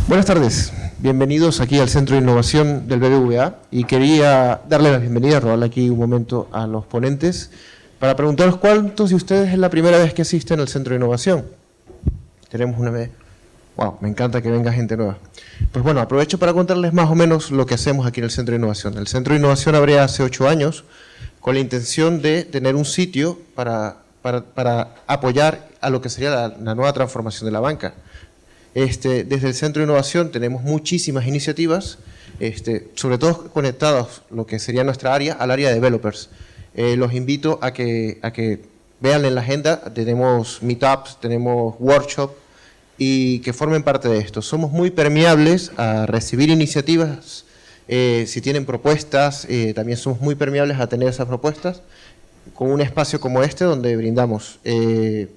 Buenas tardes, bienvenidos aquí al Centro de Innovación del BBVA y quería darle la bienvenida, robarle aquí un momento a los ponentes para preguntaros cuántos de ustedes es la primera vez que asisten al Centro de Innovación. Tenemos una vez. Wow, me encanta que venga gente nueva. Pues bueno, aprovecho para contarles más o menos lo que hacemos aquí en el Centro de Innovación. El Centro de Innovación abrió hace 8 años con la intención de tener un sitio para apoyar a lo que sería la nueva transformación de la banca. Desde el Centro de Innovación tenemos muchísimas iniciativas, sobre todo conectados lo que sería nuestra área al área de developers. Los invito a que vean en la agenda, tenemos meetups, tenemos workshops y que formen parte de esto. Somos muy permeables a recibir iniciativas, si tienen propuestas, también somos muy permeables a tener esas propuestas, con un espacio como este donde brindamos el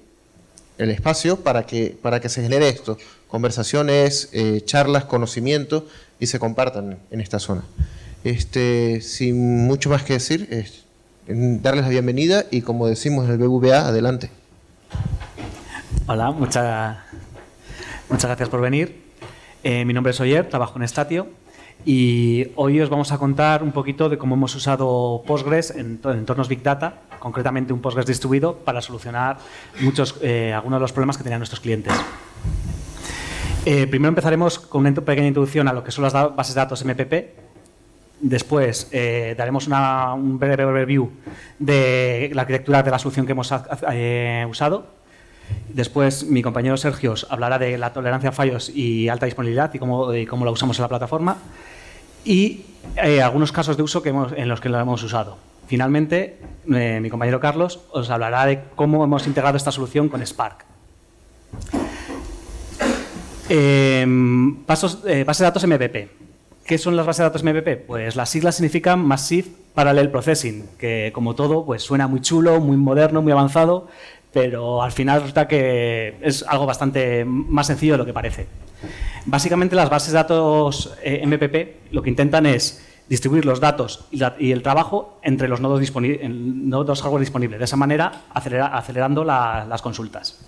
espacio para que se genere esto. Conversaciones, charlas, conocimiento y se compartan en esta zona. Sin mucho más que decir, darles la bienvenida y, como decimos en el BBVA, adelante. Hola, muchas gracias por venir. Mi nombre es Oyer, trabajo en Statio y hoy os vamos a contar un poquito de cómo hemos usado Postgres en entornos Big Data, concretamente un Postgres distribuido, para solucionar algunos de los problemas que tenían nuestros clientes. Primero empezaremos con una pequeña introducción a lo que son las bases de datos MPP. Después daremos un breve overview de la arquitectura de la solución que hemos usado. Después mi compañero Sergio os hablará de la tolerancia a fallos y alta disponibilidad y cómo la usamos en la plataforma. Y algunos casos de uso en los que lo hemos usado. Finalmente, mi compañero Carlos os hablará de cómo hemos integrado esta solución con Spark. Bases de datos MVP. ¿Qué son las bases de datos MVP? Pues las siglas significan Massive Parallel Processing, que como todo pues suena muy chulo, muy moderno, muy avanzado, pero al final resulta que es algo bastante más sencillo de lo que parece. Básicamente las bases de datos MPP lo que intentan es distribuir los datos y el trabajo entre los nodos hardware disponibles, de esa manera acelerando las consultas.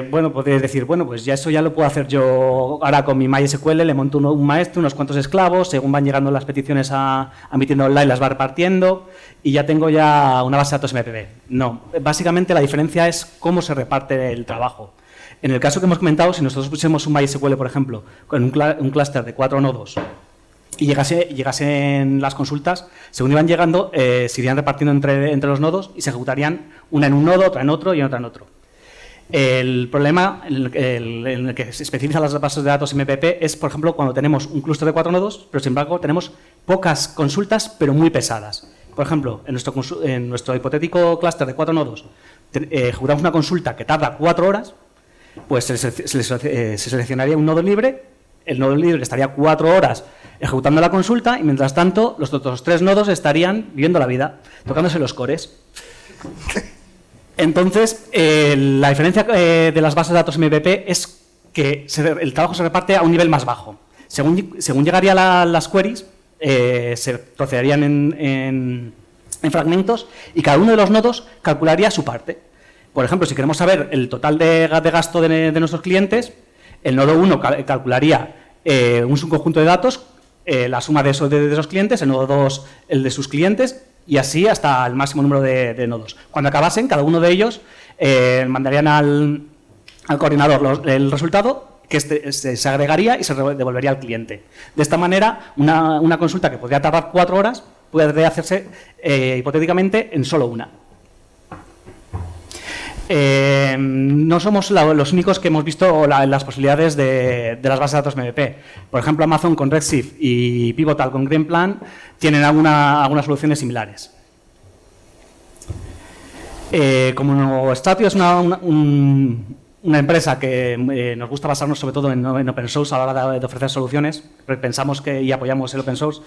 Bueno, podéis decir, bueno, pues ya eso ya lo puedo hacer yo ahora con mi MySQL, le monto un maestro, unos cuantos esclavos, según van llegando las peticiones a mi tienda online las va repartiendo y ya tengo ya una base de datos MPP. No, básicamente la diferencia es cómo se reparte el trabajo. En el caso que hemos comentado, si nosotros pusiéramos un MySQL, por ejemplo, con un clúster de 4 nodos y llegasen las consultas, según iban llegando, se irían repartiendo entre los nodos y se ejecutarían una en un nodo, otra en otro y otra en otro. El problema en el que se especializan las bases de datos MPP es, por ejemplo, cuando tenemos un clúster de 4 nodos, pero sin embargo tenemos pocas consultas, pero muy pesadas. Por ejemplo, en nuestro hipotético clúster de 4 nodos, ejecutamos una consulta que tarda 4 horas, pues se seleccionaría un nodo libre, el nodo libre estaría 4 horas ejecutando la consulta y, mientras tanto, los otros 3 nodos estarían viviendo la vida, tocándose los cores. Entonces, la diferencia de las bases de datos MVP es que el trabajo se reparte a un nivel más bajo. Según llegarían las queries, se procederían en fragmentos y cada uno de los nodos calcularía su parte. Por ejemplo, si queremos saber el total de gasto de nuestros clientes, el nodo 1 calcularía un subconjunto de datos, la suma de esos clientes, el nodo 2 el de sus clientes, y así hasta el máximo número de nodos. Cuando acabasen, cada uno de ellos mandarían al coordinador el resultado, que se agregaría y se devolvería al cliente. De esta manera, una consulta que podría tardar 4 horas puede hacerse hipotéticamente en solo una. No somos los únicos que hemos visto las posibilidades de las bases de datos MVP. Por ejemplo, Amazon con Redshift y Pivotal con GreenPlan tienen algunas soluciones similares. Como Statio es una empresa que nos gusta basarnos sobre todo en open source a la hora de ofrecer soluciones, pensamos y apoyamos el open source,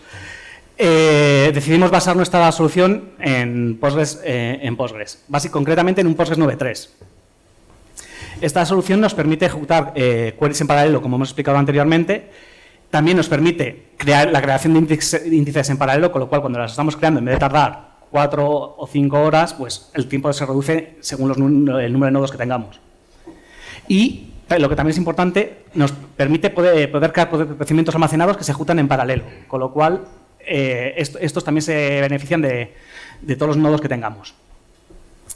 decidimos basar nuestra solución en Postgres, concretamente en un Postgres 9.3. Esta solución nos permite ejecutar queries en paralelo, como hemos explicado anteriormente. También nos permite la creación de índices en paralelo, con lo cual, cuando las estamos creando, en vez de tardar 4 o 5 horas, pues el tiempo se reduce según el número de nodos que tengamos. Y lo que también es importante, nos permite poder crear procedimientos almacenados que se ejecutan en paralelo, con lo cual estos también se benefician de todos los nodos que tengamos.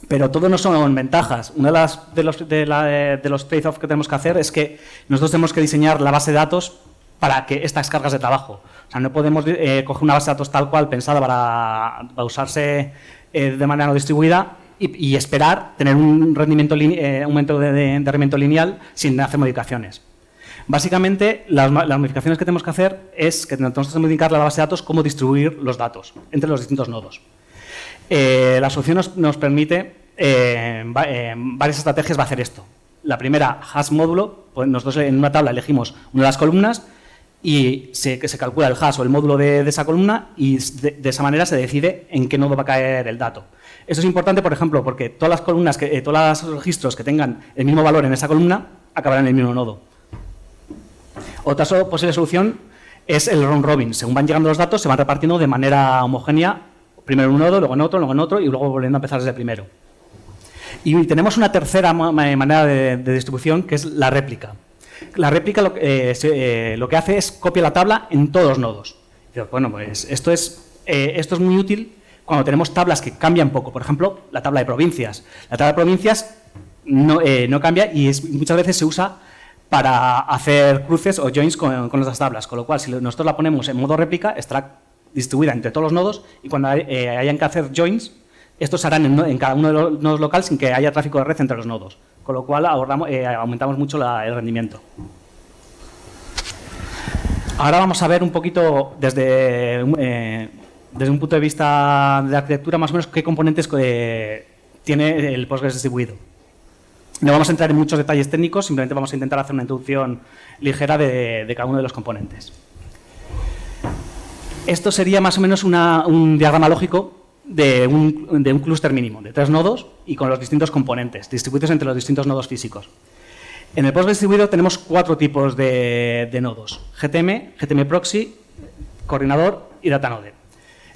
Pero todo no son ventajas. Uno de los trade-offs que tenemos que hacer es que nosotros tenemos que diseñar la base de datos para que estas cargas de trabajo. O sea, no podemos coger una base de datos tal cual pensada para usarse de manera no distribuida y esperar tener un aumento de rendimiento lineal sin hacer modificaciones. Básicamente, las modificaciones que tenemos que hacer es que tenemos que modificar la base de datos, cómo distribuir los datos entre los distintos nodos. La solución nos permite, varias estrategias va a hacer esto. La primera, hash módulo, pues nosotros en una tabla elegimos una de las columnas y se calcula el hash o el módulo de esa columna y de esa manera se decide en qué nodo va a caer el dato. Esto es importante, por ejemplo, porque todas las columnas, todos los registros que tengan el mismo valor en esa columna acabarán en el mismo nodo. Otra posible solución es el round robin. Según van llegando los datos, se van repartiendo de manera homogénea, primero en un nodo, luego en otro y luego volviendo a empezar desde el primero. Y tenemos una tercera manera de distribución, que es la réplica. La réplica lo que hace es copia la tabla en todos los nodos. Bueno, pues esto es muy útil cuando tenemos tablas que cambian poco. Por ejemplo, la tabla de provincias. La tabla de provincias no cambia y muchas veces se usa para hacer cruces o joins con otras tablas. Con lo cual, si nosotros la ponemos en modo réplica, estará distribuida entre todos los nodos y cuando hayan que hacer joins, estos se harán en cada uno de los nodos locales sin que haya tráfico de red entre los nodos. Con lo cual, aumentamos mucho el rendimiento. Ahora vamos a ver un poquito desde un punto de vista de arquitectura, más o menos, qué componentes tiene el Postgres distribuido. No vamos a entrar en muchos detalles técnicos, simplemente vamos a intentar hacer una introducción ligera de cada uno de los componentes. Esto sería más o menos un diagrama lógico de un clúster mínimo, de 3 nodos y con los distintos componentes, distribuidos entre los distintos nodos físicos. En el Postgres distribuido tenemos 4 tipos de nodos: GTM, GTM Proxy, Coordinador y Datanode.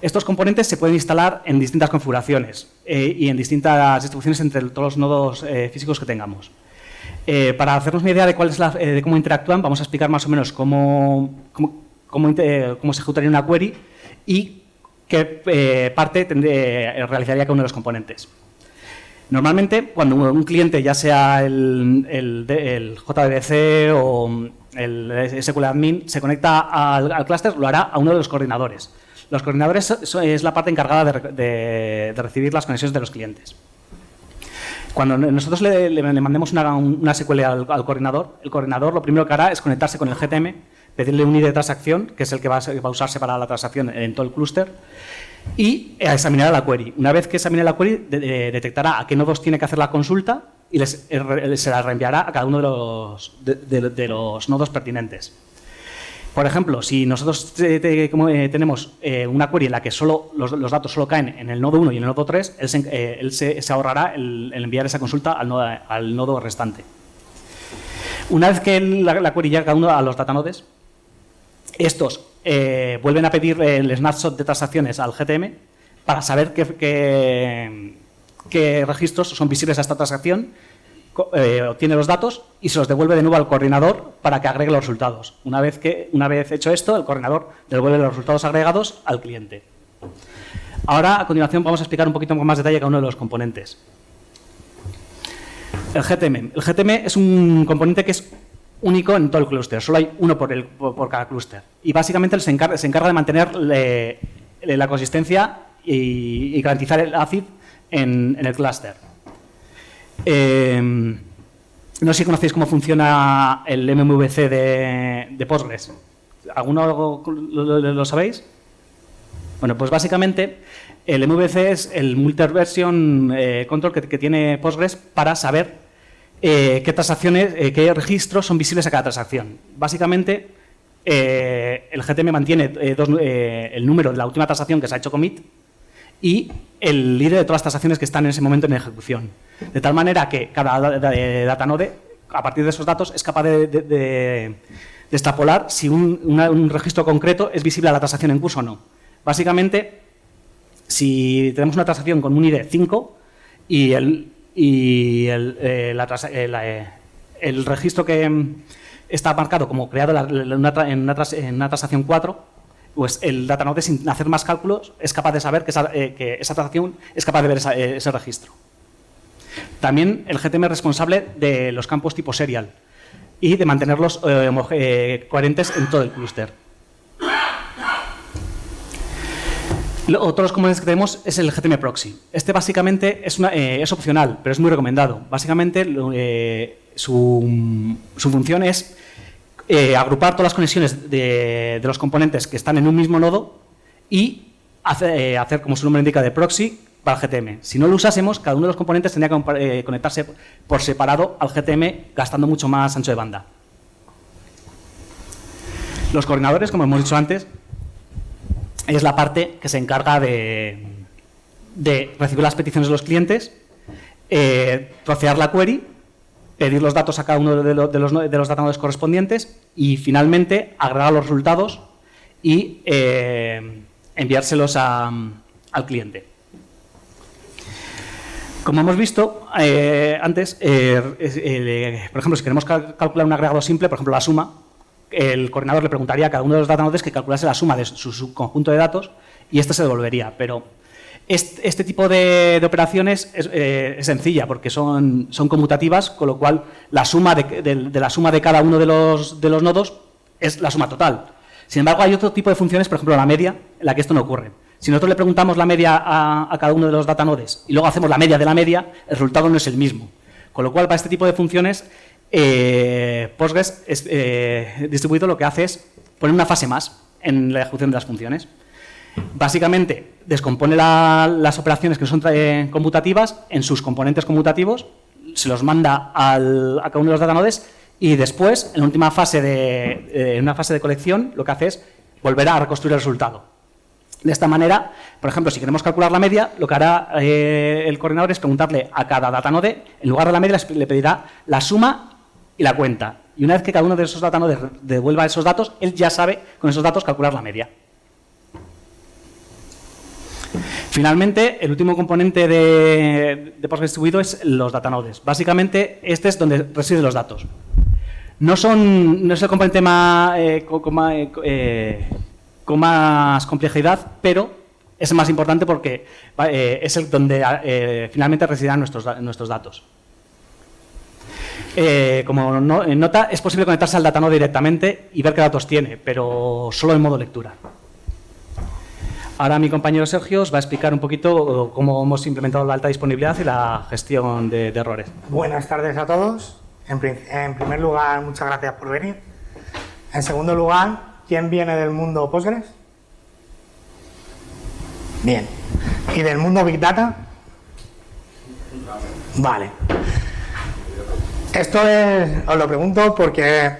Estos componentes se pueden instalar en distintas configuraciones y en distintas distribuciones entre todos los nodos físicos que tengamos. Para hacernos una idea de cómo interactúan, vamos a explicar más o menos cómo se ejecutaría una query y qué parte realizaría cada uno de los componentes. Normalmente, cuando un cliente, ya sea el JDBC o el SQL Admin, se conecta al clúster, lo hará a uno de los coordinadores. Los coordinadores es la parte encargada de recibir las conexiones de los clientes. Cuando nosotros le mandemos una SQL al coordinador, el coordinador lo primero que hará es conectarse con el GTM, pedirle un ID de transacción, que es el que va a usarse para la transacción en todo el clúster, y examinará la query. Una vez que examine la query, detectará a qué nodos tiene que hacer la consulta y se la reenviará a cada uno de los nodos pertinentes. Por ejemplo, si nosotros tenemos una query en la que los datos solo caen en el nodo 1 y en el nodo 3, él se ahorrará el enviar esa consulta al nodo restante. Una vez que la query llega a cada uno a los datanodes, estos vuelven a pedir el snapshot de transacciones al GTM para saber qué registros son visibles a esta transacción, obtiene los datos y se los devuelve de nuevo al coordinador para que agregue los resultados. Una vez hecho esto, el coordinador devuelve los resultados agregados al cliente. Ahora, a continuación, vamos a explicar un poquito con más detalle cada uno de los componentes. El GTM. El GTM es un componente que es único en todo el clúster. Solo hay uno por cada clúster. Y básicamente se encarga de mantener la consistencia y garantizar el ACID en el clúster. No sé si conocéis cómo funciona el MVC de Postgres. ¿Alguno lo sabéis? Bueno, pues básicamente el MVC es el Multi-Version Control que tiene Postgres para saber qué transacciones, qué registros son visibles a cada transacción. Básicamente, el GTM mantiene el número de la última transacción que se ha hecho commit y el ID de todas las transacciones que están en ese momento en ejecución. De tal manera que cada datanode, a partir de esos datos, es capaz de extrapolar si un registro concreto es visible a la transacción en curso o no. Básicamente, si tenemos una transacción con un ID 5 y el el registro que está marcado como creado en una transacción 4, pues el datanode, sin hacer más cálculos, es capaz de saber que esa transacción es capaz de ver ese registro. También el GTM es responsable de los campos tipo serial y de mantenerlos coherentes en todo el clúster. Otros componentes que tenemos es el GTM Proxy. Este básicamente es opcional, pero es muy recomendado. Básicamente su función es agrupar todas las conexiones de los componentes que están en un mismo nodo y hacer, como su nombre indica, de proxy para el GTM. Si no lo usásemos, cada uno de los componentes tendría que conectarse por separado al GTM, gastando mucho más ancho de banda. Los coordinadores, como hemos dicho antes, es la parte que se encarga de recibir las peticiones de los clientes, trocear la query, pedir los datos a cada uno de los datanodes correspondientes y, finalmente, agregar los resultados y enviárselos al cliente. Como hemos visto antes, por ejemplo, si queremos calcular un agregado simple, por ejemplo, la suma, el coordinador le preguntaría a cada uno de los datanodes que calculase la suma de su subconjunto de datos y este se devolvería. Pero este tipo de operaciones es sencilla porque son conmutativas, con lo cual la suma de la suma de cada uno de los nodos es la suma total. Sin embargo, hay otro tipo de funciones, por ejemplo, la media, en la que esto no ocurre. Si nosotros le preguntamos la media a cada uno de los datanodes y luego hacemos la media de la media, el resultado no es el mismo. Con lo cual, para este tipo de funciones, Postgres distribuido lo que hace es poner una fase más en la ejecución de las funciones. Básicamente, descompone las operaciones que son conmutativas en sus componentes conmutativos, se los manda a cada uno de los datanodes y después, en la última fase en una fase de colección, lo que hace es volver a reconstruir el resultado. De esta manera, por ejemplo, si queremos calcular la media, lo que hará el coordinador es preguntarle a cada datanode, en lugar de la media, le pedirá la suma y la cuenta. Y una vez que cada uno de esos datanodes devuelva esos datos, él ya sabe con esos datos calcular la media. Finalmente, el último componente de Postgres distribuido es los datanodes. Básicamente, este es donde residen los datos. No es el componente con más complejidad, pero es el más importante porque es el donde finalmente residirán nuestros datos. Como nota, es posible conectarse al datanode directamente y ver qué datos tiene, pero solo en modo lectura. Ahora mi compañero Sergio os va a explicar un poquito cómo hemos implementado la alta disponibilidad y la gestión de errores. Buenas tardes a todos. En primer lugar, muchas gracias por venir. En segundo lugar, ¿quién viene del mundo Postgres? Bien. ¿Y del mundo Big Data? Vale. Esto os lo pregunto porque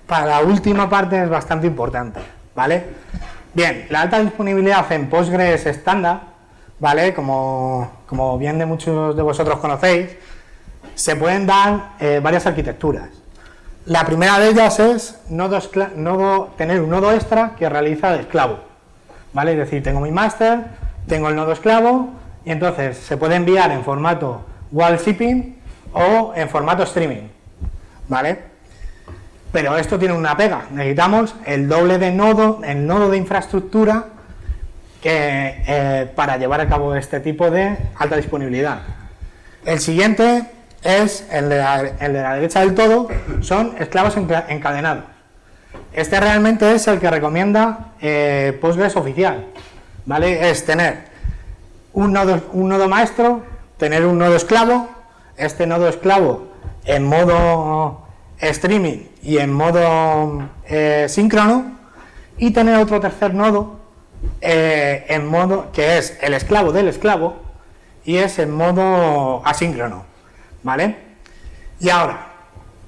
para la última parte es bastante importante, ¿vale? Bien, la alta disponibilidad en Postgres estándar, ¿vale? Como bien de muchos de vosotros conocéis, se pueden dar varias arquitecturas. La primera de ellas es tener un nodo extra que realiza de esclavo, ¿vale? Es decir, tengo mi máster, tengo el nodo esclavo y entonces se puede enviar en formato wall shipping o en formato streaming, ¿vale? Pero esto tiene una pega, necesitamos el doble de nodo, el nodo de infraestructura para llevar a cabo este tipo de alta disponibilidad. El siguiente es el de la derecha del todo, son esclavos encadenados. Este realmente es el que recomienda Postgres oficial, ¿vale? Es tener un nodo maestro, tener un nodo esclavo, este nodo esclavo en modo streaming y en modo síncrono, y tener otro tercer nodo en modo que es el esclavo del esclavo y es en modo asíncrono, ¿vale? Y ahora,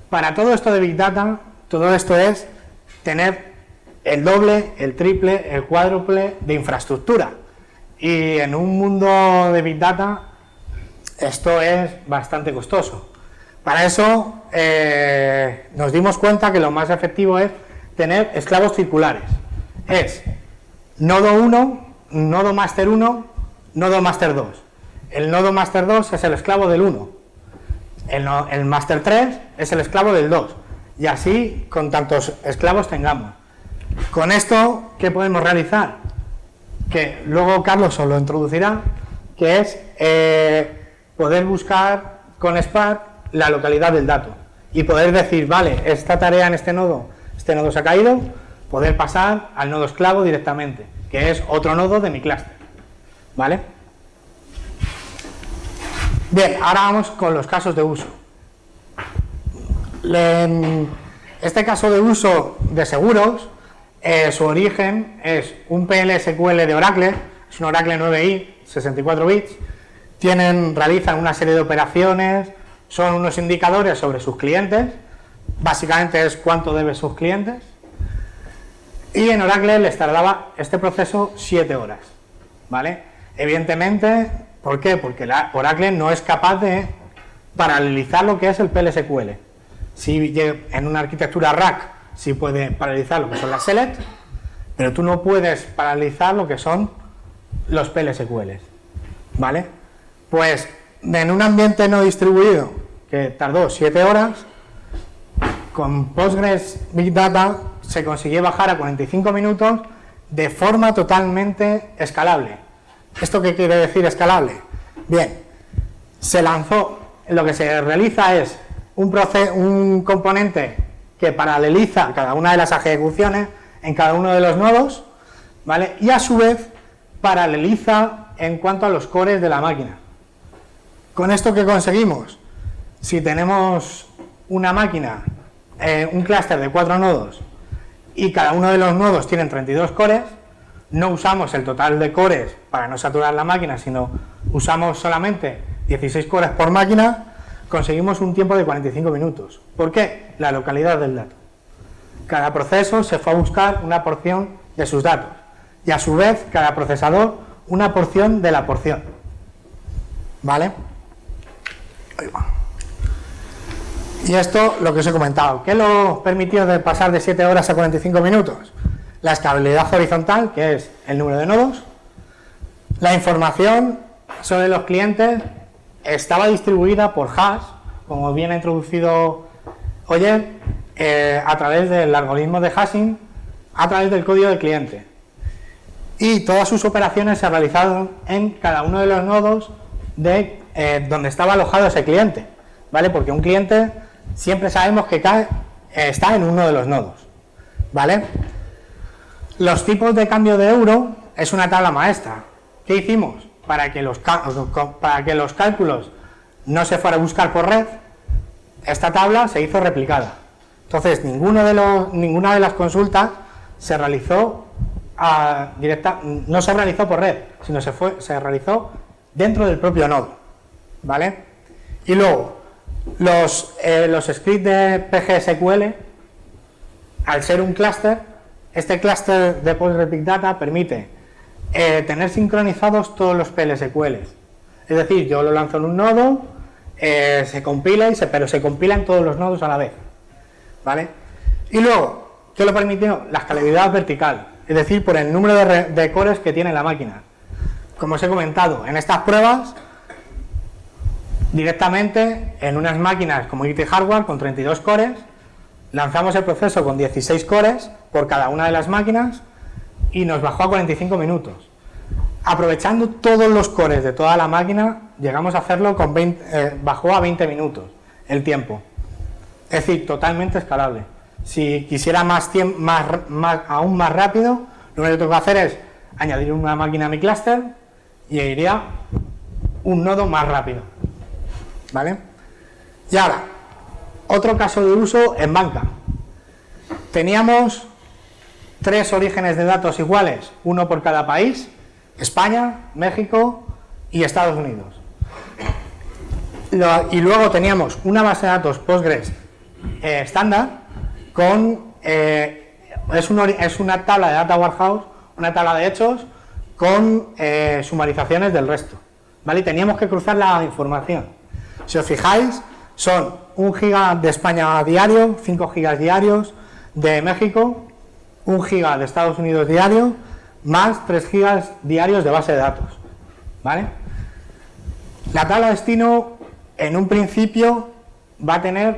para todo esto de Big Data, todo esto es tener el doble, el triple, el cuádruple de infraestructura, y en un mundo de Big Data esto es bastante costoso. Para eso nos dimos cuenta que lo más efectivo es tener esclavos circulares. Es nodo 1, nodo master 1, nodo master 2. El nodo master 2 es el esclavo del 1. El master 3 es el esclavo del 2. Y así con tantos esclavos tengamos. Con esto, ¿qué podemos realizar? Que luego Carlos os lo introducirá, que es poder buscar con Spark la localidad del dato y poder decir, vale, esta tarea en este nodo se ha caído, poder pasar al nodo esclavo directamente, que es otro nodo de mi clúster, ¿vale? Bien, ahora vamos con los casos de uso. Este caso de uso de seguros, su origen es un PL/SQL de Oracle, es un Oracle 9i, 64 bits, realizan una serie de operaciones, son unos indicadores sobre sus clientes, básicamente es cuánto deben sus clientes, y en Oracle les tardaba este proceso 7 horas, ¿vale? Evidentemente, ¿por qué? Porque Oracle no es capaz de paralelizar lo que es el PL/SQL. Si en una arquitectura rack sí puede paralelizar lo que son las select, pero tú no puedes paralelizar lo que son los PL/SQL, ¿vale? Pues en un ambiente no distribuido que tardó 7 horas, con Postgres Big Data se consiguió bajar a 45 minutos de forma totalmente escalable. ¿Esto qué quiere decir escalable? Bien, se lanzó, lo que se realiza es un componente que paraleliza cada una de las ejecuciones en cada uno de los nodos, ¿vale? Y a su vez paraleliza en cuanto a los cores de la máquina. ¿Con esto qué conseguimos? Si tenemos una máquina, un clúster de 4 nodos y cada uno de los nodos tienen 32 cores, no usamos el total de cores para no saturar la máquina, sino usamos solamente 16 cores por máquina, conseguimos un tiempo de 45 minutos. ¿Por qué? La localidad del dato. Cada proceso se fue a buscar una porción de sus datos y a su vez cada procesador una porción de la porción. ¿Vale? Ahí va. Y esto, lo que os he comentado, ¿qué lo permitió de pasar de 7 horas a 45 minutos? La escalabilidad horizontal, que es el número de nodos. La información sobre los clientes estaba distribuida por hash, como bien ha introducido Oyer, a través del algoritmo de hashing, a través del código del cliente. Y todas sus operaciones se realizaron en cada uno de los nodos de donde estaba alojado ese cliente, ¿vale? Porque un cliente siempre sabemos que está en uno de los nodos, ¿vale? Los tipos de cambio de euro es una tabla maestra. ¿Qué hicimos? Para que los cálculos no se fueran a buscar por red, esta tabla se hizo replicada. Entonces, ninguna de las consultas se realizó no se realizó por red, sino se realizó dentro del propio nodo, ¿vale? Y luego, los scripts de PGSQL, al ser un clúster, este clúster de Postgres Big Data permite tener sincronizados todos los PL/SQL. Es decir, yo lo lanzo en un nodo, se compila, pero se compilan todos los nodos a la vez, ¿vale? Y luego, ¿qué lo permitió? La escalabilidad vertical, es decir, por el número de cores que tiene la máquina. Como os he comentado, en estas pruebas, directamente en unas máquinas como IT Hardware con 32 cores, lanzamos el proceso con 16 cores por cada una de las máquinas y nos bajó a 45 minutos. Aprovechando todos los cores de toda la máquina, llegamos a hacerlo con bajó a 20 minutos el tiempo. Es decir, totalmente escalable. Si quisiera aún más rápido, lo único que tengo que hacer es añadir una máquina a mi clúster y iría un nodo más rápido, ¿vale? Y ahora, otro caso de uso en banca. Teníamos 3 orígenes de datos iguales, uno por cada país: España, México y Estados Unidos. Y luego teníamos una base de datos Postgres estándar con es una tabla de data warehouse, una tabla de hechos con sumarizaciones del resto, ¿vale? Y teníamos que cruzar la información. Si os fijáis, son 1 giga de España diario, 5 gigas diarios de México, 1 giga de Estados Unidos diario, más 3 gigas diarios de base de datos, ¿vale? La tabla destino, en un principio, va a tener,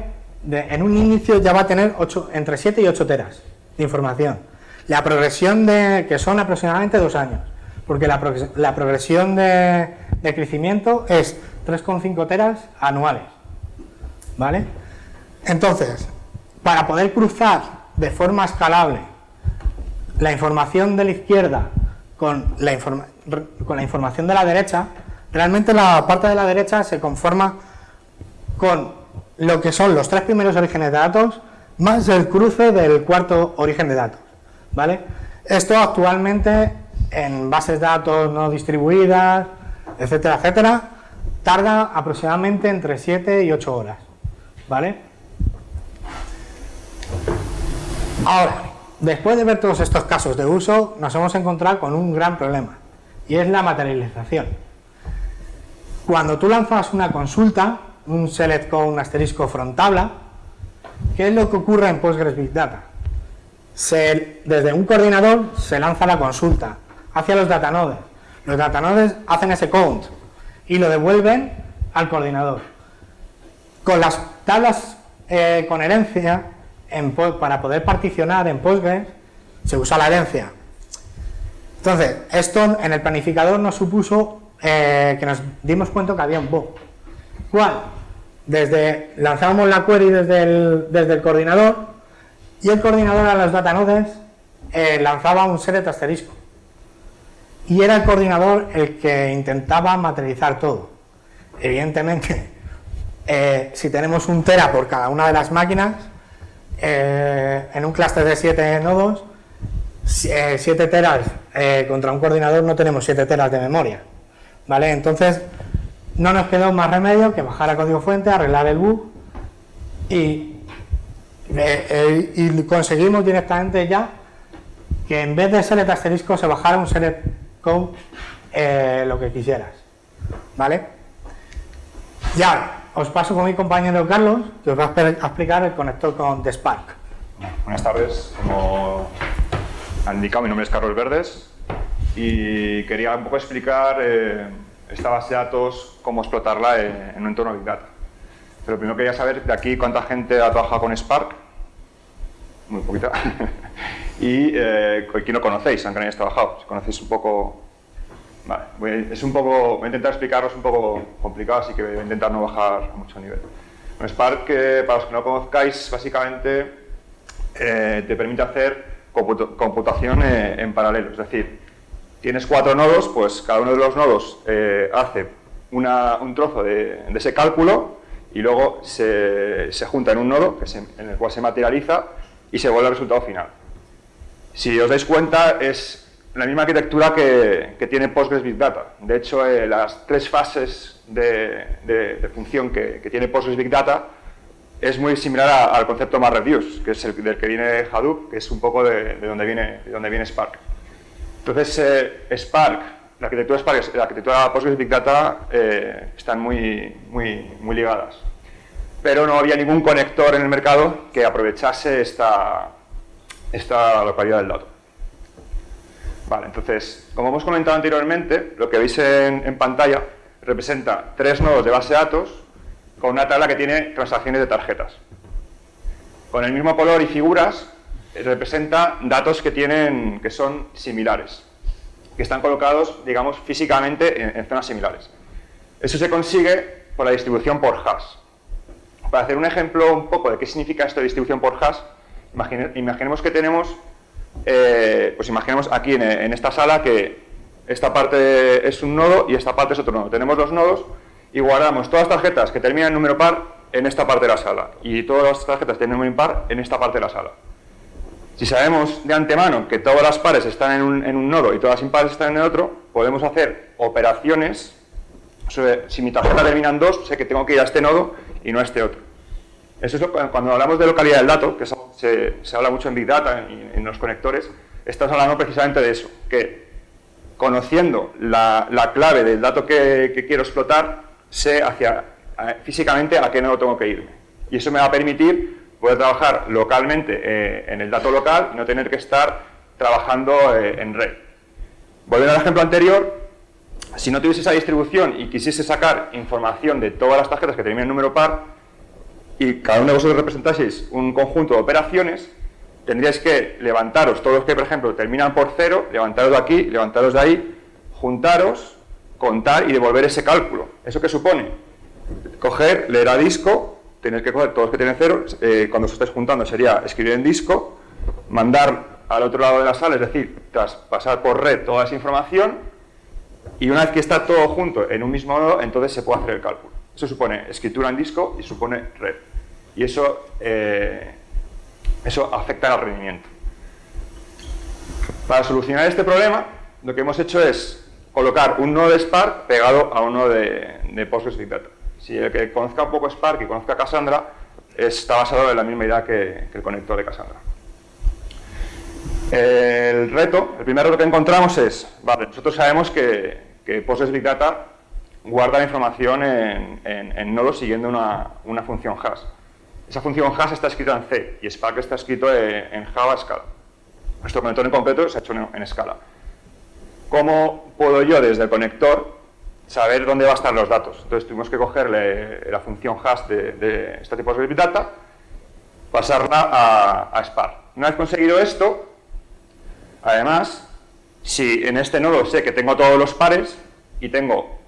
en un inicio ya va a tener entre 7 y 8 teras de información. La progresión que son aproximadamente 2 años, porque la progresión de crecimiento es 3,5 teras anuales, ¿vale? Entonces, para poder cruzar de forma escalable la información de la izquierda con la información de la derecha, realmente la parte de la derecha se conforma con lo que son los 3 primeros orígenes de datos más el cruce del 4.º origen de datos, ¿vale? Esto actualmente en bases de datos no distribuidas, etcétera, etcétera, tarda aproximadamente entre 7 y 8 horas, ¿vale? Ahora, después de ver todos estos casos de uso, nos hemos encontrado con un gran problema, y es la materialización. Cuando tú lanzas una consulta, un select con un asterisco from tabla, ¿qué es lo que ocurre en Postgres Big Data? Desde un coordinador se lanza la consulta hacia los datanodes. Los datanodes hacen ese count y lo devuelven al coordinador. Con las tablas con herencia, para poder particionar en Postgres, se usa la herencia. Entonces, esto en el planificador nos supuso que nos dimos cuenta que había un bug. ¿Cuál? Lanzábamos la query desde el coordinador y el coordinador a los datanodes lanzaba un select asterisco. Y era el coordinador el que intentaba materializar todo. Evidentemente, si tenemos 1 tera por cada una de las máquinas, en un clúster de 7 nodos, 7 teras contra un coordinador no tenemos 7 teras de memoria, ¿vale? Entonces no nos quedó más remedio que bajar a código fuente, arreglar el bug y conseguimos directamente ya que en vez de select asterisco se bajara un select con lo que quisieras, ¿vale? Ya os paso con mi compañero Carlos, que os va a explicar el conector de Spark. Buenas tardes, como han indicado, mi nombre es Carlos Verdes y quería un poco explicar esta base de datos, cómo explotarla en un entorno Big Data. Pero primero quería saber de aquí cuánta gente ha trabajado con Spark. Muy poquita. Y quién lo conocéis, aunque no hayáis trabajado. Si conocéis un poco. Vale, voy a intentar explicaros un poco complicado, así que voy a intentar no bajar a mucho nivel. Bueno, Spark, para los que no lo conozcáis, básicamente te permite hacer computación en paralelo. Es decir, tienes 4 nodos, pues cada uno de los nodos hace un trozo de ese cálculo y luego se junta en un nodo en el cual se materializa y se vuelve al resultado final. Si os dais cuenta, es la misma arquitectura que tiene Postgres Big Data. De hecho, las 3 fases de función que tiene Postgres Big Data es muy similar al concepto MapReduce, que es el del que viene Hadoop, que es un poco de donde viene Spark. Entonces, Spark, la arquitectura Spark y la arquitectura Postgres Big Data están muy ligadas. Pero no había ningún conector en el mercado que aprovechase esta localidad del dato. Vale, entonces, como hemos comentado anteriormente, lo que veis en pantalla representa 3 nodos de base de datos con una tabla que tiene transacciones de tarjetas. Con el mismo color y figuras representa datos que son similares, que están colocados, digamos, físicamente en zonas similares. Eso se consigue por la distribución por hash. Para hacer un ejemplo un poco de qué significa esto de distribución por hash, imaginemos que tenemos, pues imaginemos aquí en esta sala que esta parte es un nodo y esta parte es otro nodo. Tenemos los nodos y guardamos todas las tarjetas que terminan en número par en esta parte de la sala y todas las tarjetas que tienen número impar en esta parte de la sala. Si sabemos de antemano que todas las pares están en un nodo y todas las impares están en el otro, podemos hacer operaciones sobre, si mi tarjeta termina en 2, sé que tengo que ir a este nodo y no a este otro. Eso es cuando hablamos de localidad del dato, que se habla mucho en Big Data y en los conectores, estamos hablando precisamente de eso, que conociendo la clave del dato que quiero explotar, sé físicamente a qué nodo tengo que irme. Y eso me va a permitir poder trabajar localmente en el dato local y no tener que estar trabajando en red. Volviendo al ejemplo anterior, si no tuviese esa distribución y quisiese sacar información de todas las tarjetas que terminan en número par, y cada uno de vosotros representaseis un conjunto de operaciones, tendríais que levantaros, todos los que, por ejemplo, terminan por 0, levantaros de aquí, levantaros de ahí, juntaros, contar y devolver ese cálculo. ¿Eso qué supone? Coger, leer a disco, tener que coger todos los que tienen 0, cuando os estáis juntando sería escribir en disco, mandar al otro lado de la sala, es decir, tras pasar por red toda esa información, y una vez que está todo junto en un mismo nodo, entonces se puede hacer el cálculo. Eso supone escritura en disco y supone red. Y eso afecta al rendimiento. Para solucionar este problema, lo que hemos hecho es colocar un nodo de Spark pegado a un nodo de Postgres Big Data. Si el que conozca un poco Spark y conozca Cassandra, está basado en la misma idea que el conector de Cassandra. El primer reto que encontramos es, vale, nosotros sabemos que Postgres Big Data guarda la información en nodos siguiendo una función hash. Esa función hash está escrita en C y Spark está escrito en Java Scala. Nuestro conector en concreto se ha hecho en Scala. ¿Cómo puedo yo desde el conector saber dónde van a estar los datos? Entonces tuvimos que cogerle la función hash de este tipo de Big Data, pasarla a Spark. Una vez conseguido esto, además, si en este nodo sé que tengo todos los pares y tengo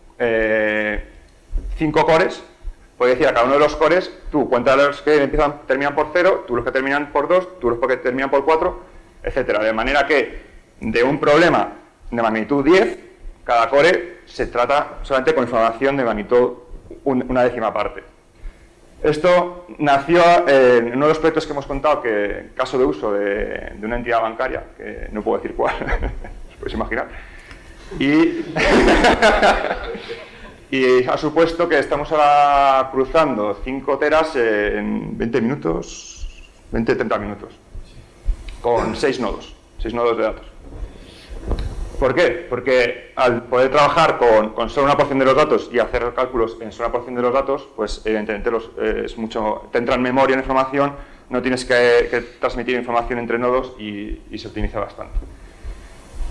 5 cores, puedo decir a cada uno de los cores, tú cuenta los que terminan por 0, tú los que terminan por 2, tú los que terminan por 4, etc. De manera que de un problema de magnitud 10, cada core se trata solamente con información de magnitud una décima parte. Esto nació en uno de los proyectos que hemos contado, caso de uso de una entidad bancaria, que no puedo decir cuál, os podéis imaginar. Y ha supuesto que estamos ahora cruzando 5 teras en 20 minutos, 20-30 minutos, con 6 nodos de datos. ¿Por qué? Porque al poder trabajar con solo una porción de los datos y hacer cálculos en solo una porción de los datos, pues evidentemente te entra en memoria la información, no tienes que transmitir información entre nodos y se optimiza bastante.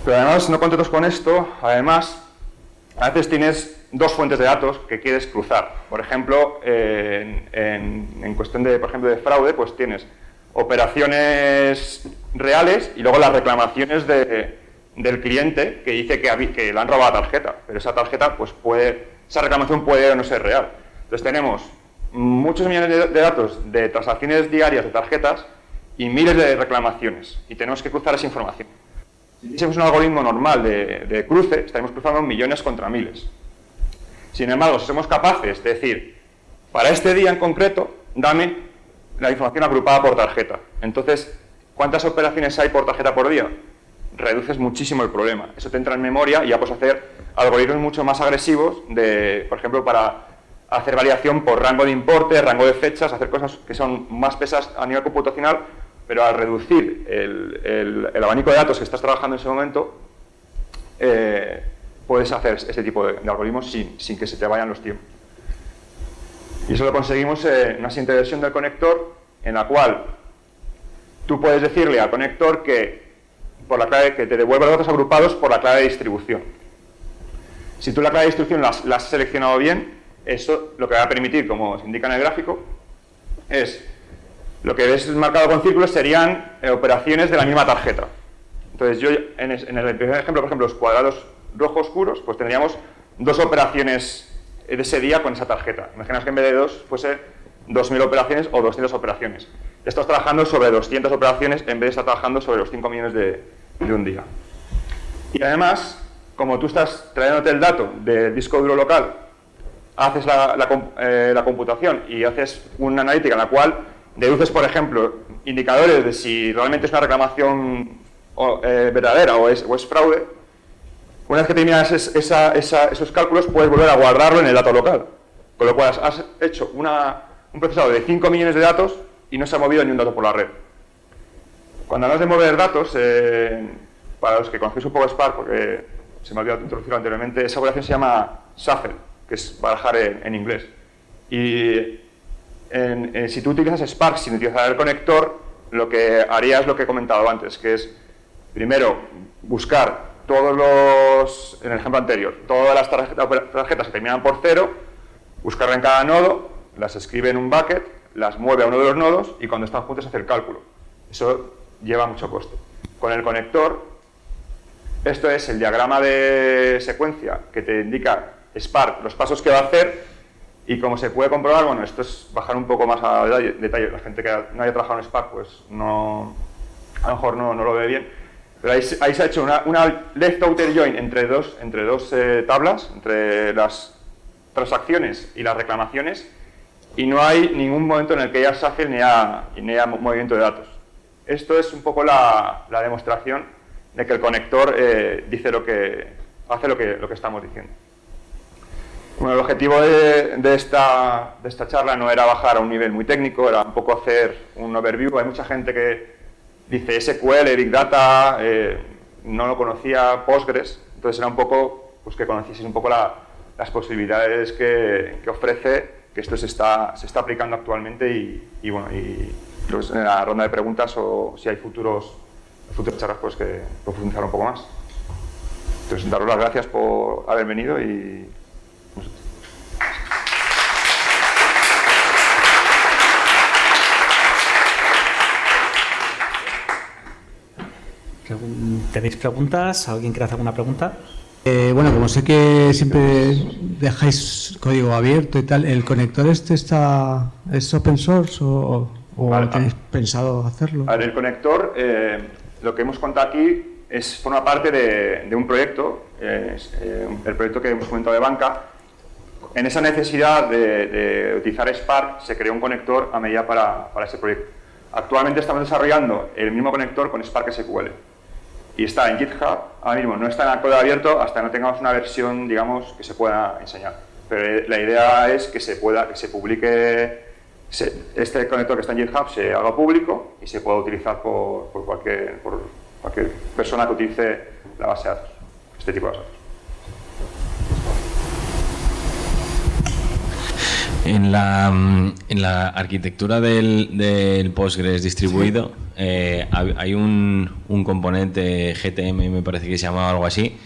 Pero además, no contentos con esto, además, a veces tienes 2 fuentes de datos que quieres cruzar. Por ejemplo, en cuestión de, por ejemplo, de fraude, pues tienes operaciones reales y luego las reclamaciones del cliente que dice que le han robado la tarjeta, pero esa tarjeta, pues esa reclamación puede o no ser real. Entonces tenemos muchos millones de datos de transacciones diarias de tarjetas y miles de reclamaciones y tenemos que cruzar esa información. Si hiciésemos un algoritmo normal de cruce, estaríamos cruzando millones contra miles. Sin embargo, si somos capaces de decir, para este día en concreto, dame la información agrupada por tarjeta. Entonces, ¿cuántas operaciones hay por tarjeta por día? Reduces muchísimo el problema. Eso te entra en memoria y ya puedes hacer algoritmos mucho más agresivos, por ejemplo, para hacer variación por rango de importe, rango de fechas, hacer cosas que son más pesadas a nivel computacional, pero al reducir el abanico de datos que estás trabajando en ese momento, puedes hacer ese tipo de algoritmos sin que se te vayan los tiempos. Y eso lo conseguimos en una siguiente versión del conector, en la cual tú puedes decirle al conector que te devuelva los datos agrupados por la clave de distribución. Si tú la clave de distribución la has seleccionado bien, eso lo que va a permitir, como se indica en el gráfico, es lo que ves marcado con círculos serían operaciones de la misma tarjeta. Entonces yo en el primer ejemplo, por ejemplo, los cuadrados rojos oscuros, pues tendríamos 2 operaciones de ese día con esa tarjeta. Imaginaos que en vez de 2 fuese 2.000 operaciones o 200 operaciones. Estás trabajando sobre 200 operaciones en vez de estar trabajando sobre los 5 millones de un día. Y además, como tú estás trayéndote el dato del disco duro local, haces la computación y haces una analítica en la cual deduces, por ejemplo, indicadores de si realmente es una reclamación verdadera o es fraude. Una vez que terminas esos cálculos, puedes volver a guardarlo en el dato local. Con lo cual has hecho un procesado de 5 millones de datos y no se ha movido ni un dato por la red. Cuando hablamos de mover datos, para los que conocéis un poco Spark, porque se me ha olvidado introducirlo anteriormente, esa operación se llama shuffle, que es barajar en inglés. Y si tú utilizas Spark sin utilizar el conector, lo que haría es lo que he comentado antes, que es, primero, buscar en el ejemplo anterior, todas las tarjetas que terminan por 0, buscarlas en cada nodo, las escribe en un bucket, las mueve a uno de los nodos y cuando están juntos hace el cálculo. Eso lleva mucho coste. Con el conector, esto es el diagrama de secuencia que te indica Spark los pasos que va a hacer, y como se puede comprobar, bueno, esto es bajar un poco más a detalle. La gente que no haya trabajado en Spark, pues no, a lo mejor no lo ve bien. Pero ahí se ha hecho una left outer join entre dos tablas, entre las transacciones y las reclamaciones, y no hay ningún momento en el que haya shuffle ni haya movimiento de datos. Esto es un poco la demostración de que el conector dice hace lo que estamos diciendo. Bueno, el objetivo de esta charla no era bajar a un nivel muy técnico, era un poco hacer un overview. Hay mucha gente que dice SQL, Big Data, no lo conocía, Postgres, entonces era un poco, pues que conocieseis un poco las posibilidades que ofrece, que esto se está aplicando actualmente y bueno, y pues en la ronda de preguntas o si hay futuras charlas, pues que profundizar un poco más. Entonces, daros las gracias por haber venido y... ¿Tenéis preguntas? ¿Alguien quiere hacer alguna pregunta? Bueno, como sé que siempre dejáis código abierto y tal, ¿el conector es open source o Vale, tenéis pensado hacerlo? A ver, el conector, lo que hemos contado aquí forma parte de un proyecto, el proyecto que hemos comentado de banca. En esa necesidad de utilizar Spark se creó un conector a medida para ese proyecto. Actualmente estamos desarrollando el mismo conector con Spark SQL y está en GitHub. Ahora mismo no está en el código abierto hasta que no tengamos una versión, digamos, que se pueda enseñar. Pero la idea es que se publique este conector que está en GitHub, se haga público y se pueda utilizar por cualquier persona que utilice la base de datos, este tipo de datos. En la arquitectura del Postgres distribuido hay un componente GTM, me parece que se llamaba algo así,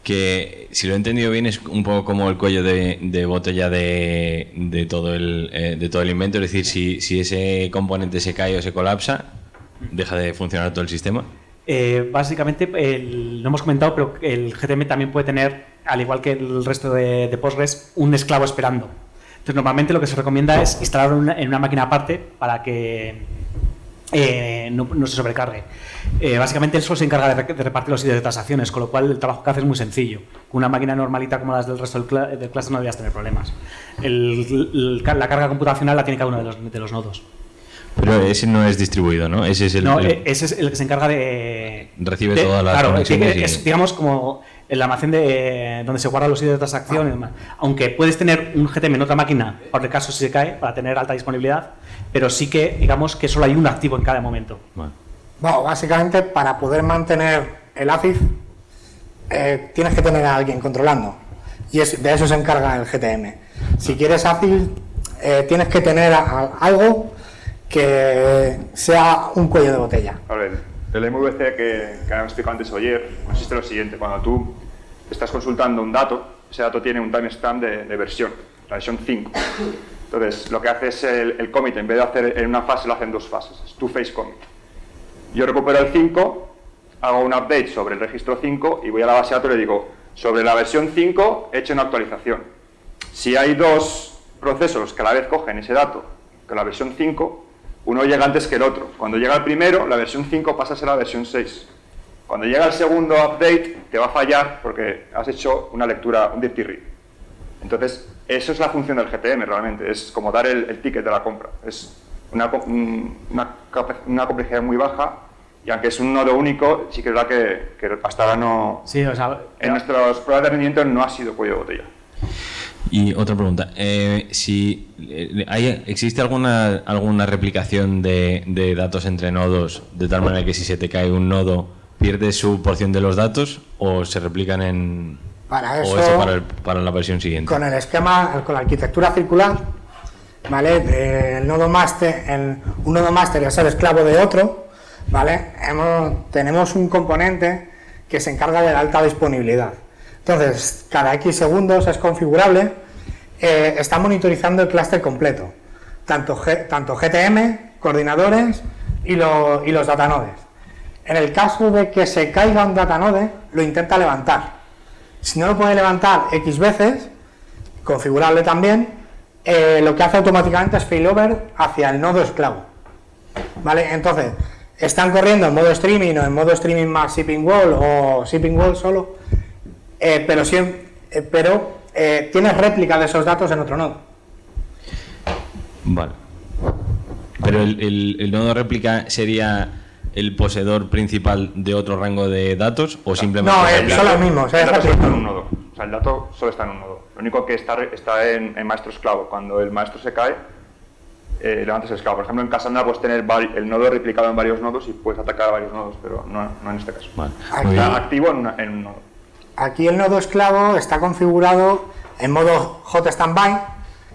que si lo he entendido bien es un poco como el cuello de botella de todo el invento, es decir, si ese componente se cae o se colapsa, deja de funcionar todo el sistema. Básicamente, lo hemos comentado, pero el GTM también puede tener, al igual que el resto de Postgres, un esclavo esperando. Entonces, normalmente lo que se recomienda es instalarlo en una máquina aparte para que no se sobrecargue. Básicamente, él solo se encarga de repartir los sitios de transacciones, con lo cual el trabajo que hace es muy sencillo. Con una máquina normalita como las del resto del cluster no deberías tener problemas. La carga computacional la tiene cada uno de los nodos. Pero ese no es distribuido, ¿no? Ese es ese es el que se encarga de... Recibe todas las conexiones. Es, digamos, como el almacén donde se guardan los sitios de transacción y demás. Aunque puedes tener un GTM en otra máquina, por el caso si se cae, para tener alta disponibilidad, pero sí que, digamos, que solo hay un activo en cada momento. Bueno, básicamente, para poder mantener el ACID, tienes que tener a alguien controlando. Y de eso se encarga el GTM. Si quieres ACID, tienes que tener algo que sea un cuello de botella. A ver, el MVC que habíamos explicado antes ayer consiste en lo siguiente: cuando tú estás consultando un dato, ese dato tiene un timestamp de versión, la versión 5. Entonces, lo que hace es el commit, en vez de hacer en una fase, lo hace en dos fases, es two-phase commit. Yo recupero el 5, hago un update sobre el registro 5 y voy a la base de datos y le digo, sobre la versión 5 he hecho una actualización. Si hay dos procesos que a la vez cogen ese dato con la versión 5, uno llega antes que el otro. Cuando llega el primero, la versión 5 pasa a ser la versión 6. Cuando llega el segundo update, te va a fallar porque has hecho una lectura, un dirty read. Entonces, eso es la función del GTM realmente, es como dar el ticket de la compra. Es una complejidad muy baja, y aunque es un nodo único, sí que es verdad que hasta ahora no... Sí, o sea, en nuestras pruebas de rendimiento no ha sido cuello de botella. Y otra pregunta, ¿existe alguna replicación de datos entre nodos de tal manera que si se te cae un nodo pierdes su porción de los datos o se replican para eso, o eso para la versión siguiente? Con el esquema, con la arquitectura circular, ¿vale? Un nodo master es el esclavo de otro, ¿vale? Tenemos un componente que se encarga de la alta disponibilidad. Entonces, cada X segundos es configurable, está monitorizando el clúster completo, tanto GTM, coordinadores y los datanodes. En el caso de que se caiga un datanode, lo intenta levantar. Si no lo puede levantar X veces, configurable también, lo que hace automáticamente es failover hacia el nodo esclavo. ¿Vale? Entonces, están corriendo en modo streaming o en modo streaming más shipping wall o shipping wall solo, pero tienes réplica de esos datos en otro nodo. Vale. Pero el nodo réplica sería el poseedor principal de otro rango de datos o simplemente... No, son los mismos. El dato solo está en un nodo. O sea, el dato solo está en un nodo. Lo único que está en maestro esclavo. Cuando el maestro se cae, levantas el esclavo. Por ejemplo, en Cassandra puedes tener el nodo replicado en varios nodos y puedes atacar a varios nodos, pero no en este caso. Vale. Está activo en un nodo. Aquí el nodo esclavo está configurado en modo hot standby,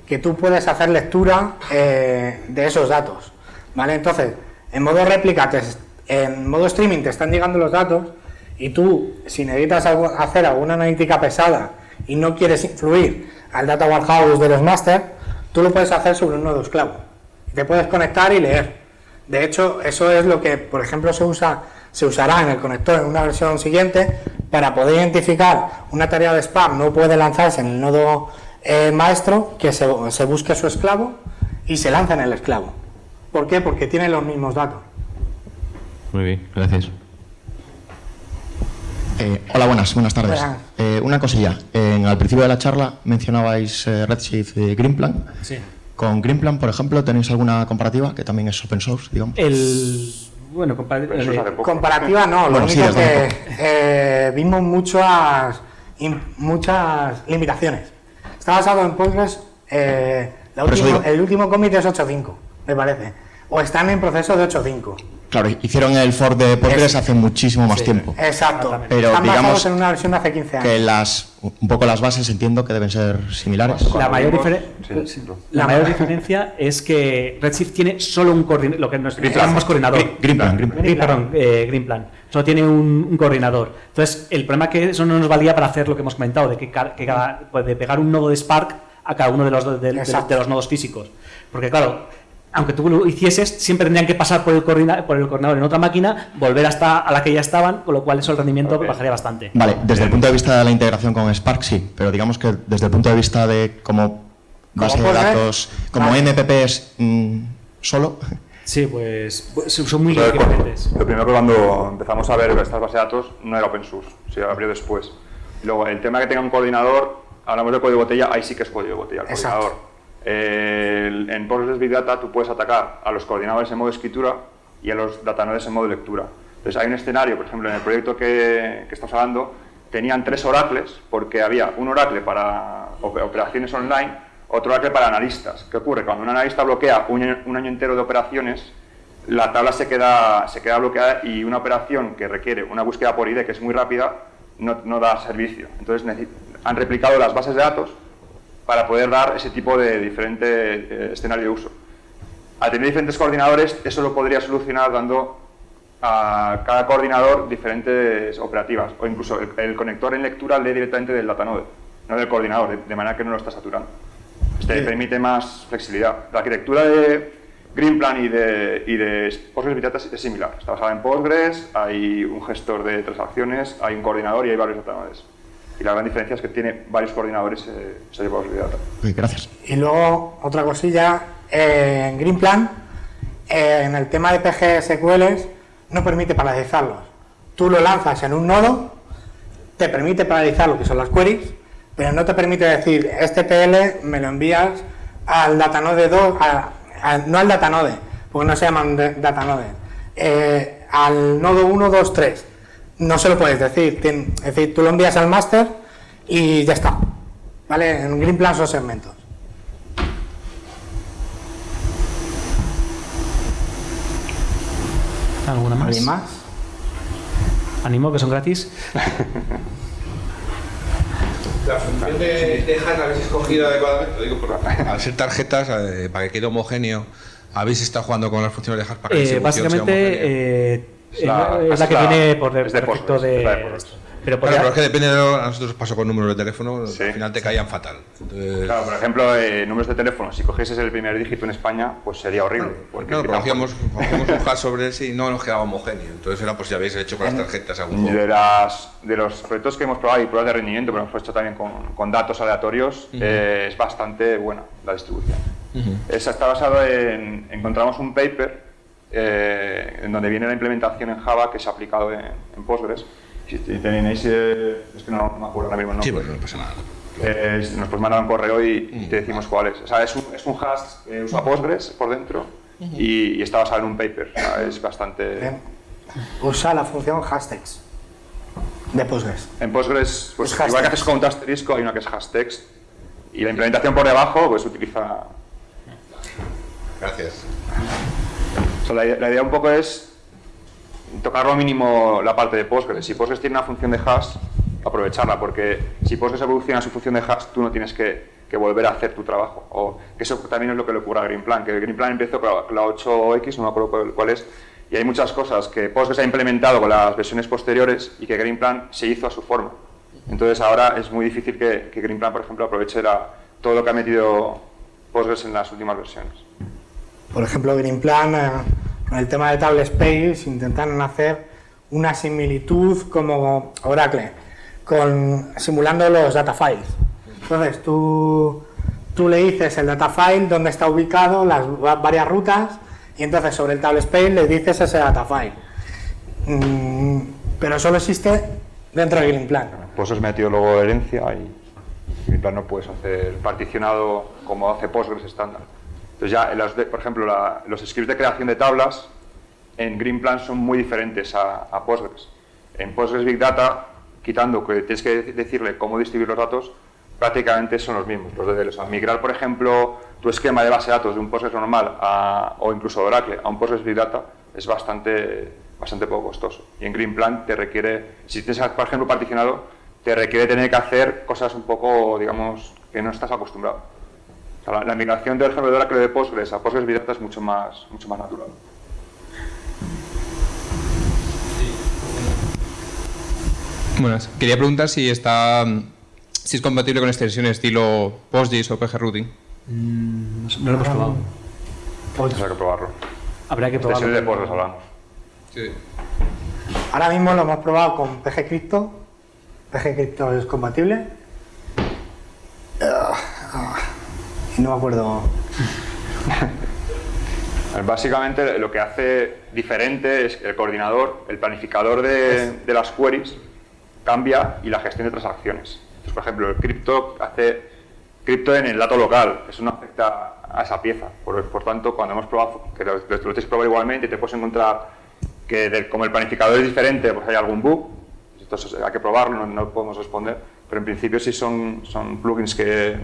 que tú puedes hacer lectura de esos datos. ¿Vale? Entonces, en modo réplica, en modo streaming te están llegando los datos y tú, si necesitas hacer alguna analítica pesada y no quieres influir al data warehouse de los master, tú lo puedes hacer sobre un nodo esclavo. Te puedes conectar y leer. De hecho, eso es lo que, por ejemplo, se usará en el conector en una versión siguiente para poder identificar una tarea de spam no puede lanzarse en el nodo maestro, que se busque su esclavo y se lanza en el esclavo. ¿Por qué? Porque tiene los mismos datos. Muy bien, gracias. Hola, buenas tardes. Buenas. Una cosilla. Al principio de la charla mencionabais Redshift Greenplan. Sí. Con Greenplan, por ejemplo, ¿tenéis alguna comparativa? Que también es open source, digamos. Bueno, Pero eso se hace poco. Comparativa no, lo Bueno, sí, único desde que vimos muchas limitaciones. Está basado en Postgres, el último commit es 8.5, me parece. O están en proceso de 8.5. Claro, hicieron el fork de Postgres hace muchísimo más tiempo. Exacto. Pero están digamos basados en una versión de hace 15 años. Que un poco las bases entiendo que deben ser similares. La mayor, Sí. la mayor diferencia es que Redshift tiene solo un coordinador, lo que nos llamamos coordinador. Greenplan. Solo tiene un coordinador. Entonces, el problema es que eso no nos valía para hacer lo que hemos comentado, de de pegar un nodo de Spark a cada uno de los nodos físicos. Porque claro, aunque tú lo hicieses, siempre tendrían que pasar por el coordinador en otra máquina, volver hasta a la que ya estaban, con lo cual eso el rendimiento bajaría bastante. Vale, desde el punto de vista de la integración con Spark sí, pero digamos que desde el punto de vista de como base de datos, como MPPs solo... Sí, pues son muy diferentes. Lo primero que cuando empezamos a ver estas bases de datos no era open source, se abrió después. Luego, el tema de que tenga un coordinador, hablamos de código de botella, ahí sí que es código de botella, el coordinador. En Postgres Big Data tú puedes atacar a los coordinadores en modo escritura y a los datanodes en modo lectura. Entonces hay un escenario, por ejemplo, en el proyecto que estamos hablando, tenían 3 oracles, porque había un oracle para operaciones online, otro oracle para analistas. ¿Qué ocurre? Cuando un analista bloquea un año entero de operaciones, la tabla se queda bloqueada y una operación que requiere una búsqueda por ID, que es muy rápida, no da servicio. Entonces han replicado las bases de datos para poder dar ese tipo de diferente escenario de uso. Al tener diferentes coordinadores, eso lo podría solucionar dando a cada coordinador diferentes operativas, o incluso el conector en lectura lee directamente del datanode, no del coordinador, de manera que no lo está saturando. Este permite más flexibilidad. La arquitectura de Greenplan y de Postgres Big Data es similar. Está basada en Postgres, hay un gestor de transacciones, hay un coordinador y hay varios datanodes. Y la gran diferencia es que tiene varios coordinadores esa Postgres Big Data. Gracias. Y luego, otra cosilla, en Greenplan, en el tema de PGSQLs, no permite paralizarlos. Tú lo lanzas en un nodo, te permite paralizar lo que son las queries, pero no te permite decir, este PL me lo envías al datanode 2, no al datanode, porque no se llaman datanode, al nodo 1, 2, 3. No se lo puedes decir, es decir, tú lo envías al máster y ya está. ¿Vale? En Greenplan son segmentos. ¿Alguna más? ¿Alguien más? Animo, que son gratis. La función de HAN habéis escogido adecuadamente, digo, al ser tarjetas, para que quede homogéneo, ¿habéis estado jugando con las funciones de HAN para que la distribución sea homogénea? Básicamente es la que viene por defecto de esto. Pero Claro, pero es que depende de a nosotros pasó con números de teléfono, Sí. al final te caían fatal. Entonces, Claro, por ejemplo, números de teléfono, si cogieses el primer dígito en España, pues sería horrible. Porque claro, pero tampoco- hacíamos un hash sobre ese y no nos quedaba homogéneo. Entonces era por si habéis hecho con las tarjetas algún juego. De los proyectos que hemos probado y pruebas de rendimiento, pero hemos hecho también con datos aleatorios, es bastante buena la distribución. Esa está basado encontramos un paper en donde viene la implementación en Java que se ha aplicado en Postgres. Si tenéis, es que no me acuerdo ahora mismo el nombre. Sí, pues no pasa nada. Nos puedes mandar un correo y te decimos cuál es. O sea, es un hash que usa Postgres por dentro y está basado en un paper. O sea, es bastante... Usa la función hashtags de Postgres. En Postgres, pues Es igual que hashtags. haces con un asterisco, hay una que es hashtags. Y la implementación por debajo, pues utiliza... Gracias. O sea, la idea un poco es tocar lo mínimo la parte de Postgres. Si Postgres tiene una función de hash, aprovecharla, porque si Postgres evoluciona su función de hash, tú no tienes que volver a hacer tu trabajo. O que eso también es lo que le ocurre a Greenplan, que Greenplan empezó con la 8X, no me acuerdo cuál es, y hay muchas cosas que Postgres ha implementado con las versiones posteriores y que Greenplan se hizo a su forma. Entonces ahora es muy difícil que Greenplan, por ejemplo, aproveche todo lo que ha metido Postgres en las últimas versiones. Por ejemplo, Greenplan, con el tema de Table Space, intentaron hacer una similitud como Oracle, simulando los data files. Entonces, tú le dices el data file, dónde está ubicado, las varias rutas, y entonces sobre el Table Space le dices ese data file. Pero solo existe dentro de Greenplan. Postgres metió luego herencia y Greenplan no puedes hacer particionado como hace Postgres estándar. Entonces ya, por ejemplo, los scripts de creación de tablas en Greenplan son muy diferentes a Postgres. En Postgres Big Data, quitando que tienes que decirle cómo distribuir los datos, prácticamente son los mismos. O sea, migrar, por ejemplo, tu esquema de base de datos de un Postgres normal o incluso de Oracle a un Postgres Big Data es bastante poco costoso. Y en Greenplan te requiere, si tienes, por ejemplo, particionado, te requiere tener que hacer cosas un poco, digamos, que no estás acostumbrado. O sea, la migración, por ejemplo, de Oracle de Postgres a Postgres Big Data es mucho más natural. Buenas. Quería preguntar si es compatible con extensiones estilo PostGIS o PGRouting. No lo hemos probado. Habrá que probarlo. Habría que probarlo. Extensiones de Postgres hablamos. Sí. Ahora mismo lo hemos probado con PGCrypto. PGCrypto es compatible. Y no me acuerdo. Básicamente lo que hace diferente es que el coordinador, el planificador de las queries cambia y la gestión de transacciones. Entonces, por ejemplo, el cripto hace cripto en el dato local, eso no afecta a esa pieza. Por tanto, cuando hemos probado, que lo tienes que probar igualmente, te puedes encontrar que como el planificador es diferente, pues hay algún bug. Entonces hay que probarlo, no podemos responder, pero en principio sí son plugins que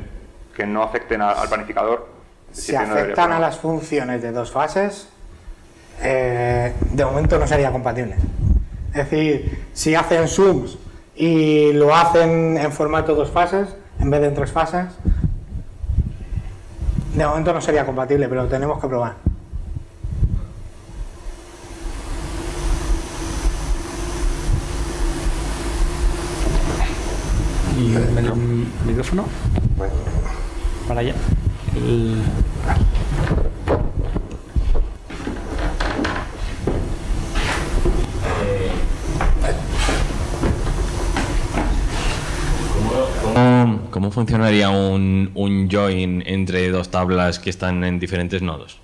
no afecten al planificador. Si afectan a las funciones de dos fases, de momento no sería compatible. Es decir, si hacen sums y lo hacen en formato dos fases, en vez de en tres fases, de momento no sería compatible, pero lo tenemos que probar. ¿Y el micrófono? Para allá. ¿Cómo funcionaría un join entre dos tablas que están en diferentes nodos?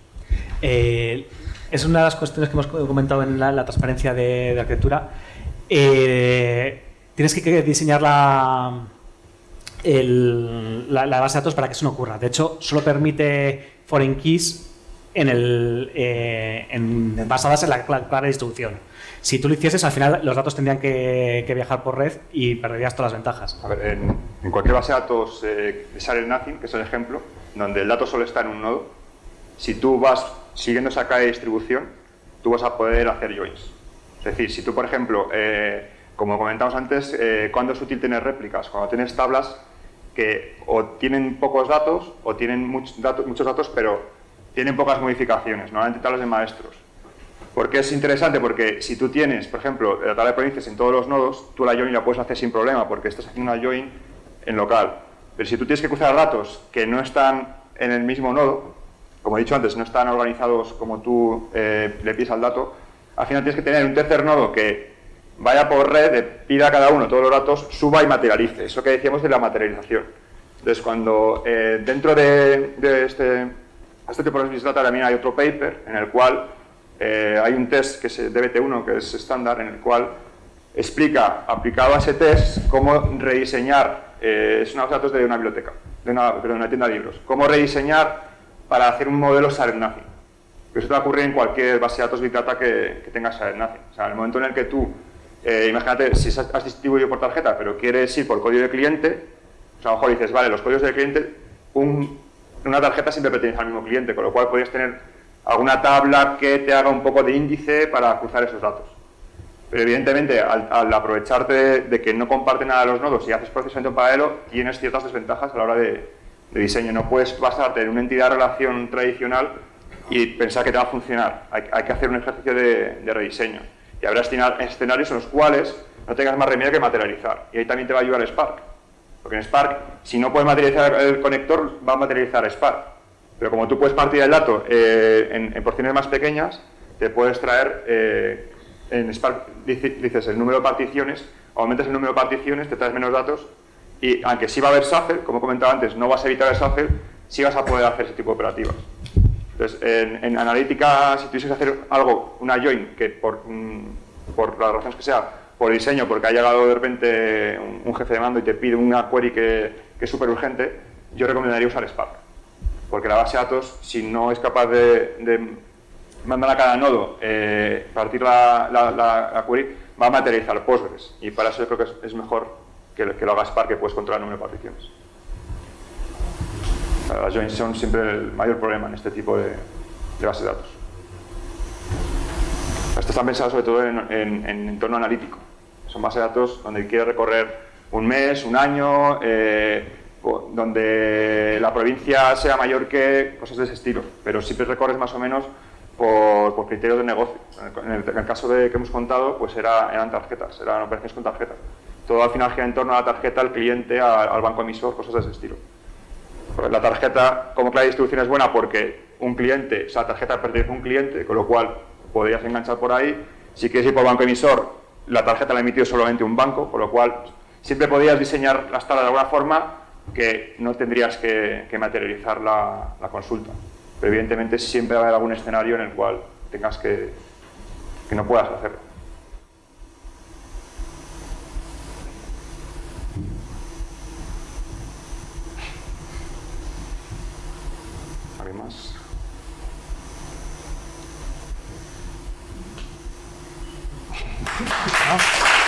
Es una de las cuestiones que hemos comentado en la transparencia de arquitectura. Tienes que diseñar la base de datos para que eso no ocurra. De hecho, solo permite foreign keys basadas en la clara distribución. Si tú lo hicieses, al final los datos tendrían que viajar por red y perderías todas las ventajas. A ver, en cualquier base de datos de Share Nothing, que es el ejemplo, donde el dato solo está en un nodo, si tú vas siguiendo esa cadena de distribución, tú vas a poder hacer joins. Es decir, si tú, por ejemplo, como comentamos antes, ¿cuándo es útil tener réplicas? Cuando tienes tablas que o tienen pocos datos o tienen muchos datos, pero tienen pocas modificaciones, normalmente tablas de maestros. ¿Por qué es interesante? Porque si tú tienes, por ejemplo, la tabla de provincias en todos los nodos, tú la join la puedes hacer sin problema porque estás haciendo una join en local. Pero si tú tienes que cruzar datos que no están en el mismo nodo, como he dicho antes, no están organizados como tú le pides al dato, al final tienes que tener un tercer nodo que vaya por red, le pida a cada uno todos los datos, suba y materialice. Eso que decíamos de la materialización. Entonces, cuando dentro de este tipo de Business Data también hay otro paper en el cual hay un test que es DBT1, que es estándar, en el cual explica, aplicado a ese test, cómo rediseñar, es una base de datos de una biblioteca, de una tienda de libros, cómo rediseñar para hacer un modelo Shared Nothing. Eso te va a ocurrir en cualquier base de datos Big Data que tenga Shared Nothing. O sea, en el momento en el que tú, imagínate, si has distribuido por tarjeta, pero quieres ir por código de cliente, pues a lo mejor dices, vale, los códigos de cliente, una tarjeta siempre pertenece al mismo cliente, con lo cual podrías tener alguna tabla que te haga un poco de índice para cruzar esos datos. Pero evidentemente, al aprovecharte de que no comparten nada de los nodos y haces procesamiento en paralelo, tienes ciertas desventajas a la hora de diseño. No puedes basarte en una entidad de relación tradicional y pensar que te va a funcionar. Hay que hacer un ejercicio de rediseño. Y habrá escenarios en los cuales no tengas más remedio que materializar. Y ahí también te va a ayudar Spark. Porque en Spark, si no puedes materializar el conector, va a materializar Spark. Pero como tú puedes partir el dato en porciones más pequeñas, te puedes traer, en Spark dices el número de particiones, aumentas el número de particiones, te traes menos datos, y aunque sí va a haber shuffle, como comentaba antes, no vas a evitar el shuffle, sí vas a poder hacer ese tipo de operativas. Entonces, en analítica, si tuvieses que hacer algo, una join, que por las razones que sea, por diseño, porque ha llegado de repente un jefe de mando y te pide una query que es súper urgente, yo recomendaría usar Spark. Porque la base de datos, si no es capaz de mandar a cada nodo, partir la query, va a materializar Postgres. Y para eso yo creo que es mejor que lo haga Spark, que puedes controlar el número de particiones. Las joins son siempre el mayor problema en este tipo de bases de datos. Estas están pensadas sobre todo en entorno analítico. Son bases de datos donde quieres recorrer un mes, un año, donde la provincia sea mayor que cosas de ese estilo, pero siempre recorres más o menos por criterios de negocio. En el caso que hemos contado, pues eran tarjetas, eran operaciones con tarjetas. Todo al final gira en torno a la tarjeta, al cliente, al banco emisor, cosas de ese estilo. La tarjeta, como clave de distribución, es buena porque un cliente, o sea, la tarjeta pertenece a un cliente, con lo cual podrías enganchar por ahí. Si quieres ir por banco emisor, la tarjeta la ha emitido solamente un banco, con lo cual siempre podrías diseñar las tablas de alguna forma que no tendrías que materializar la consulta. Pero evidentemente siempre va a haber algún escenario en el cual tengas que no puedas hacerlo. ¿Alguien más? ¿No?